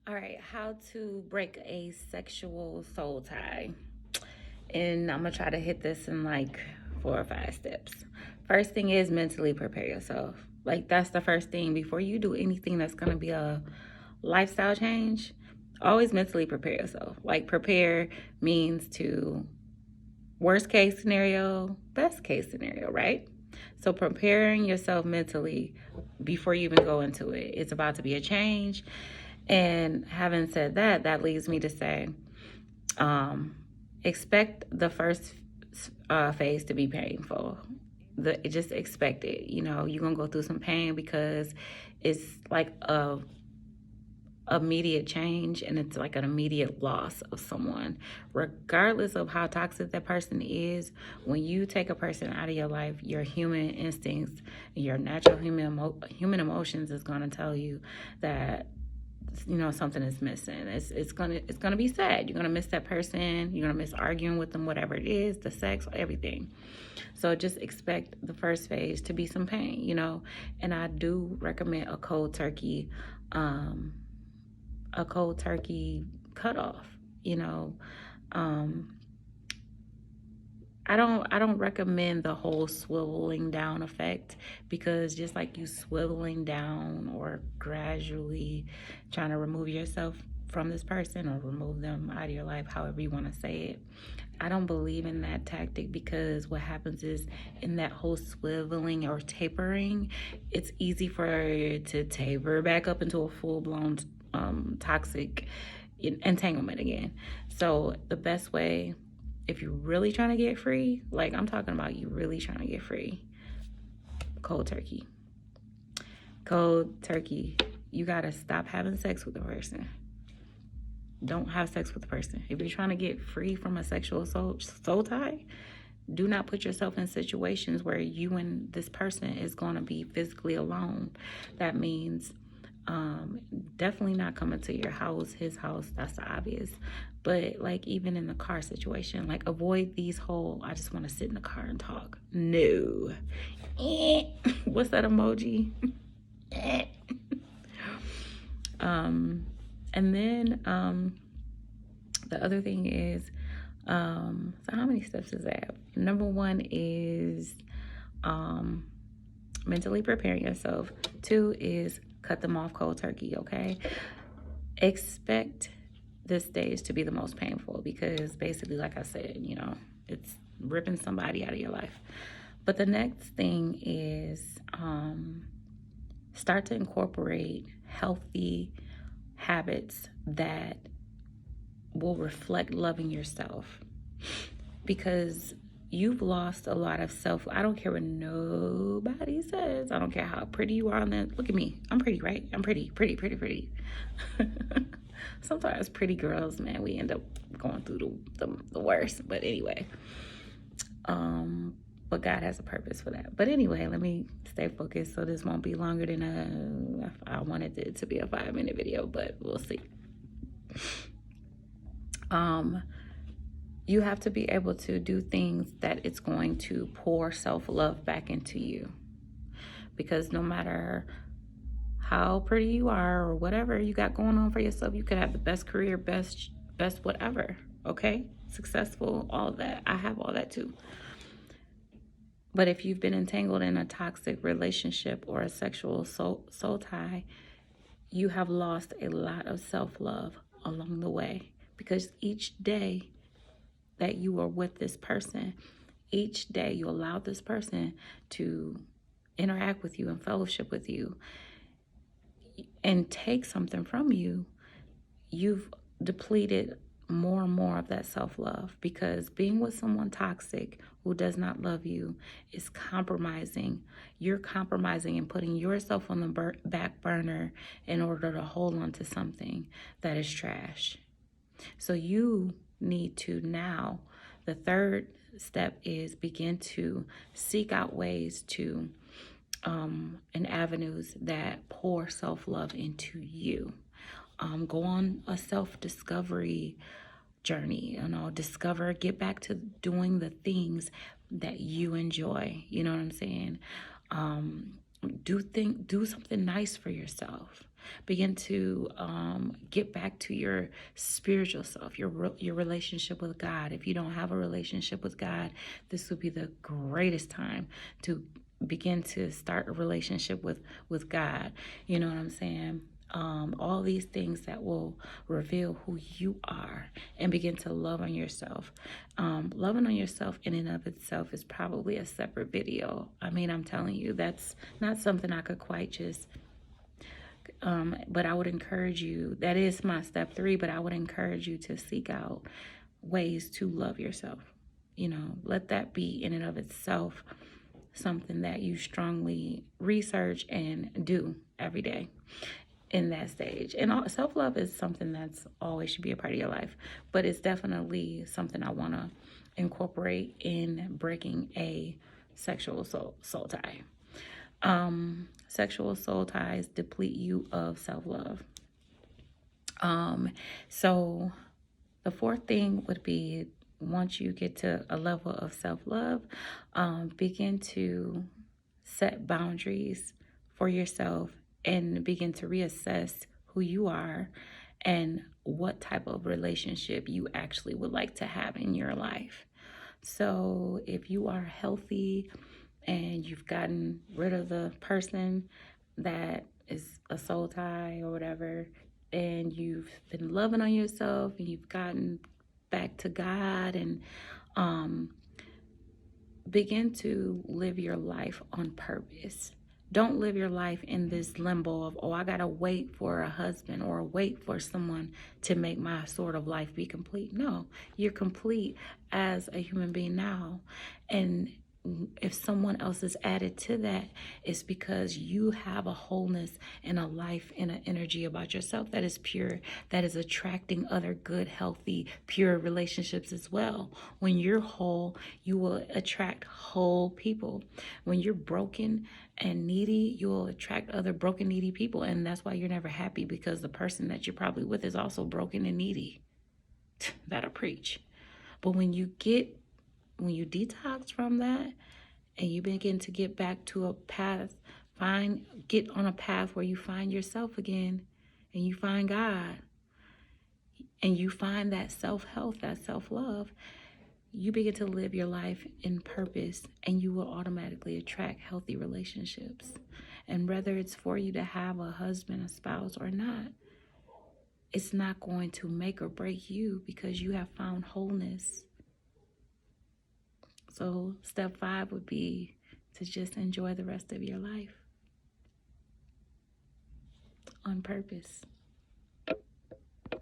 All right, how to break a sexual soul tie. And I'm gonna try to hit this in like 4 or 5 steps. First thing is mentally prepare yourself. Like, that's the first thing before you do anything that's gonna be a lifestyle change. Always mentally prepare yourself. Like, prepare means to worst case scenario, best case scenario, right? So preparing yourself mentally before you even go into it. It's about to be a change. And having said that, that leads me to say, um, expect the first phase to be painful. Just expect it. You're gonna go through some pain because it's like a immediate change, and it's like an immediate loss of someone, regardless of how toxic that person is. When you take a person out of your life, your human instincts, your natural human emotions is going to tell you that something is missing. It's gonna be sad. You're gonna miss that person. You're gonna miss arguing with them, whatever it is, the sex, everything. So just expect the first phase to be some pain. And I do recommend um, a cold turkey cutoff. You know, um, I don't recommend the whole swiveling down effect, because just like you swiveling down or gradually trying to remove yourself from this person or remove them out of your life, however you want to say it, I don't believe in that tactic, because what happens is, in that whole swiveling or tapering, it's easy for it to taper back up into a full-blown toxic entanglement again. So the best way, if you're really trying to get free, like I'm talking about, you really trying to get free, cold turkey. Cold turkey. You got to stop having sex with the person. Don't have sex with the person. If you're trying to get free from a sexual soul tie, do not put yourself in situations where you and this person is going to be physically alone. That means definitely not coming to your house, his house. That's the obvious. But like, even in the car situation, like, avoid these whole I just want to sit in the car and talk. No. What's that emoji? um and then the other thing is, so how many steps is that? Number one is um mentally preparing yourself. Two is cut them off cold turkey, okay? Expect this stage to be the most painful, because basically, like I said, it's ripping somebody out of your life. But the next thing is, start to incorporate healthy habits that will reflect loving yourself, because you've lost a lot of self. I don't care what nobody says. I don't care how pretty you are on that. Look at me. I'm pretty, right? I'm pretty, pretty, pretty, pretty. Sometimes pretty girls, man, we end up going through the worst. But anyway, but God has a purpose for that. But anyway, let me stay focused so this won't be longer than I wanted it to be a 5-minute video, but we'll see. You have to be able to do things that it's going to pour self-love back into you, because no matter how pretty you are or whatever you got going on for yourself, you could have the best career, best whatever, okay, successful, all of that. I have all that too. But if you've been entangled in a toxic relationship or a sexual soul tie, you have lost a lot of self-love along the way, because each day that you are with this person, each day you allow this person to interact with you and fellowship with you and take something from you, you've depleted more and more of that self-love, because being with someone toxic who does not love you is compromising. You're compromising and putting yourself on the back burner in order to hold on to something that is trash. So you need to now, the third step is begin to seek out ways to and avenues that pour self-love into you. Go on a self-discovery journey, get back to doing the things that you enjoy. You know what I'm saying? Do something nice for yourself. Begin to get back to your spiritual self, your relationship with God. If you don't have a relationship with God, this would be the greatest time to begin to start a relationship with God. You know what I'm saying? All these things that will reveal who you are, and begin to love on yourself. Loving on yourself in and of itself is probably a separate video. I mean, I'm telling you, that's not something I could quite just, but I would encourage you, that is my step 3, but I would encourage you to seek out ways to love yourself. You know, let that be in and of itself something that you strongly research and do every day in that stage. And self-love is something that's always should be a part of your life, but it's definitely something I want to incorporate in breaking a sexual soul tie. Sexual soul ties deplete you of self-love. So the 4th thing would be, once you get to a level of self-love, begin to set boundaries for yourself and begin to reassess who you are and what type of relationship you actually would like to have in your life. So if you are healthy and you've gotten rid of the person that is a soul tie or whatever, and you've been loving on yourself and you've gotten back to God, and begin to live your life on purpose. Don't live your life in this limbo of, oh, I gotta wait for a husband or wait for someone to make my sort of life be complete. No, you're complete as a human being now. And if someone else is added to that, it's because you have a wholeness and a life and an energy about yourself that is pure, that is attracting other good, healthy, pure relationships as well. When you're whole, you will attract whole people. When you're broken and needy, you will attract other broken, needy people. And that's why you're never happy, because the person that you're probably with is also broken and needy. That'll preach. But when you detox from that and you begin to get back to a path, get on a path where you find yourself again and you find God and you find that self-health, that self-love, you begin to live your life in purpose, and you will automatically attract healthy relationships. And whether it's for you to have a husband, a spouse, or not, it's not going to make or break you, because you have found wholeness. So step 5 would be to just enjoy the rest of your life on purpose.